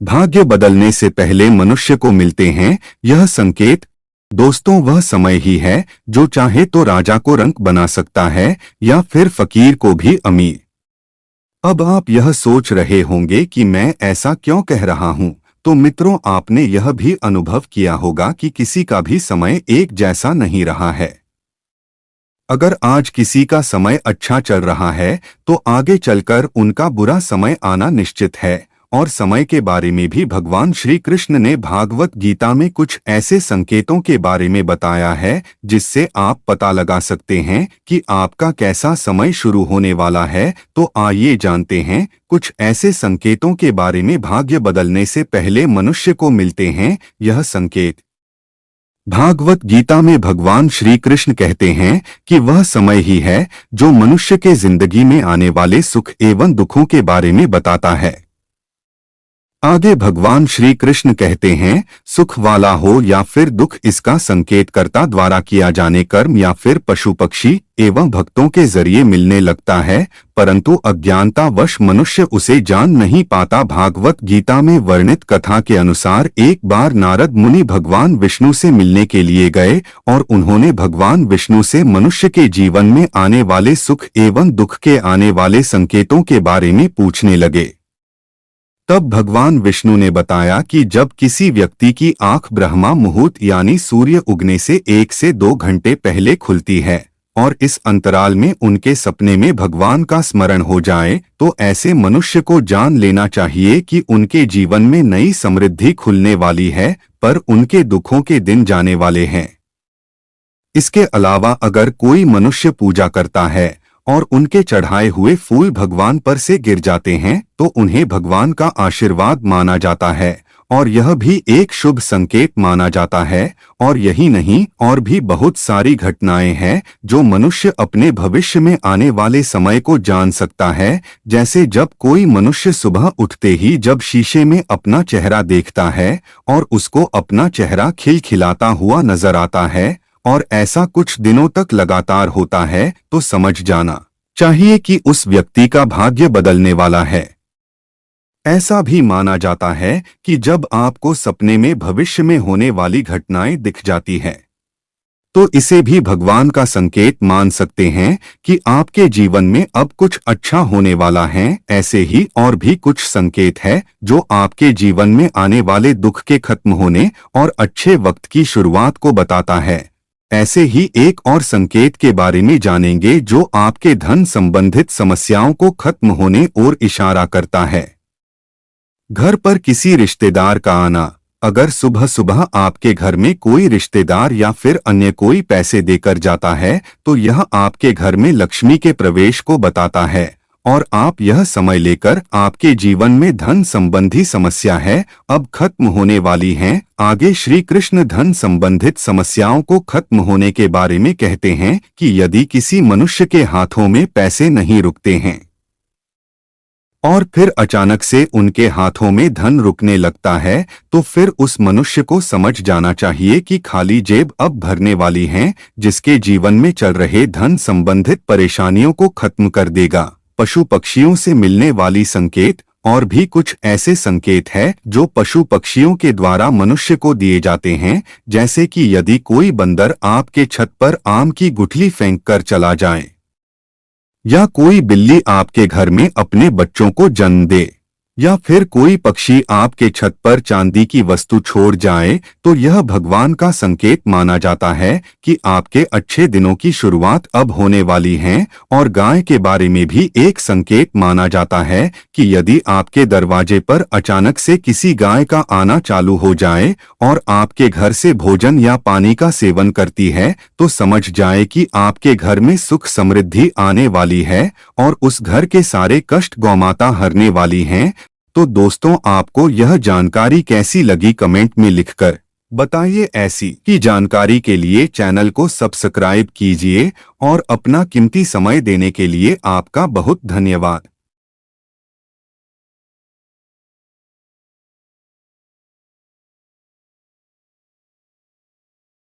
भाग्य बदलने से पहले मनुष्य को मिलते हैं यह संकेत। दोस्तों, वह समय ही है जो चाहे तो राजा को रंक बना सकता है या फिर फकीर को भी अमीर। अब आप यह सोच रहे होंगे कि मैं ऐसा क्यों कह रहा हूं। तो मित्रों, आपने यह भी अनुभव किया होगा कि किसी का भी समय एक जैसा नहीं रहा है। अगर आज किसी का समय अच्छा चल रहा है तो आगे चलकर उनका बुरा समय आना निश्चित है। और समय के बारे में भी भगवान श्री कृष्ण ने भागवत गीता में कुछ ऐसे संकेतों के बारे में बताया है जिससे आप पता लगा सकते हैं कि आपका कैसा समय शुरू होने वाला है। तो आइए जानते हैं कुछ ऐसे संकेतों के बारे में भाग्य बदलने से पहले मनुष्य को मिलते हैं यह संकेत। भागवत गीता में भगवान श्री कृष्ण कहते हैं कि वह समय ही है जो मनुष्य के जिंदगी में आने वाले सुख एवं दुखों के बारे में बताता है। आगे भगवान श्री कृष्ण कहते हैं, सुख वाला हो या फिर दुख, इसका संकेतकर्ता द्वारा किया जाने कर्म या फिर पशु पक्षी एवं भक्तों के जरिए मिलने लगता है, परंतु अज्ञानतावश मनुष्य उसे जान नहीं पाता। भागवत गीता में वर्णित कथा के अनुसार एक बार नारद मुनि भगवान विष्णु से मिलने के लिए गए और उन्होंने भगवान विष्णु से मनुष्य के जीवन में आने वाले सुख एवं दुख के आने वाले संकेतों के बारे में पूछने लगे। तब भगवान विष्णु ने बताया कि जब किसी व्यक्ति की आंख ब्रह्मा मुहूर्त यानी सूर्य उगने से 1 से 2 घंटे पहले खुलती है और इस अंतराल में उनके सपने में भगवान का स्मरण हो जाए तो ऐसे मनुष्य को जान लेना चाहिए कि उनके जीवन में नई समृद्धि खुलने वाली है, पर उनके दुखों के दिन जाने वाले हैं। इसके अलावा अगर कोई मनुष्य पूजा करता है और उनके चढ़ाए हुए फूल भगवान पर से गिर जाते हैं तो उन्हें भगवान का आशीर्वाद माना जाता है और यह भी एक शुभ संकेत माना जाता है। और यही नहीं, और भी बहुत सारी घटनाएं हैं जो मनुष्य अपने भविष्य में आने वाले समय को जान सकता है। जैसे जब कोई मनुष्य सुबह उठते ही जब शीशे में अपना चेहरा देखता है और उसको अपना चेहरा खिलखिलाता हुआ नजर आता है और ऐसा कुछ दिनों तक लगातार होता है तो समझ जाना चाहिए कि उस व्यक्ति का भाग्य बदलने वाला है। ऐसा भी माना जाता है कि जब आपको सपने में भविष्य में होने वाली घटनाएं दिख जाती हैं तो इसे भी भगवान का संकेत मान सकते हैं कि आपके जीवन में अब कुछ अच्छा होने वाला है। ऐसे ही और भी कुछ संकेत है जो आपके जीवन में आने वाले दुख के खत्म होने और अच्छे वक्त की शुरुआत को बताता है। ऐसे ही एक और संकेत के बारे में जानेंगे जो आपके धन संबंधित समस्याओं को खत्म होने और इशारा करता है। घर पर किसी रिश्तेदार का आना। अगर सुबह सुबह आपके घर में कोई रिश्तेदार या फिर अन्य कोई पैसे देकर जाता है तो यह आपके घर में लक्ष्मी के प्रवेश को बताता है और आप यह समय लेकर आपके जीवन में धन संबंधी समस्या है अब खत्म होने वाली हैं। आगे श्री कृष्ण धन संबंधित समस्याओं को खत्म होने के बारे में कहते हैं कि यदि किसी मनुष्य के हाथों में पैसे नहीं रुकते हैं और फिर अचानक से उनके हाथों में धन रुकने लगता है तो फिर उस मनुष्य को समझ जाना चाहिए कि खाली जेब अब भरने वाली हैं, जिसके जीवन में चल रहे धन संबंधित परेशानियों को खत्म कर देगा। पशु पक्षियों से मिलने वाली संकेत। और भी कुछ ऐसे संकेत है जो पशु पक्षियों के द्वारा मनुष्य को दिए जाते हैं, जैसे कि यदि कोई बंदर आपके छत पर आम की गुठली फेंक कर चला जाए या कोई बिल्ली आपके घर में अपने बच्चों को जन्म दे या फिर कोई पक्षी आपके छत पर चांदी की वस्तु छोड़ जाए तो यह भगवान का संकेत माना जाता है कि आपके अच्छे दिनों की शुरुआत अब होने वाली है। और गाय के बारे में भी एक संकेत माना जाता है कि यदि आपके दरवाजे पर अचानक से किसी गाय का आना चालू हो जाए और आपके घर से भोजन या पानी का सेवन करती है तो समझ जाए कि आपके घर में सुख समृद्धि आने वाली है और उस घर के सारे कष्ट गौमाता हरने वाली हैं। तो दोस्तों, आपको यह जानकारी कैसी लगी कमेंट में लिखकर बताइए। ऐसी ही जानकारी के लिए चैनल को सब्सक्राइब कीजिए और अपना कीमती समय देने के लिए आपका बहुत धन्यवाद।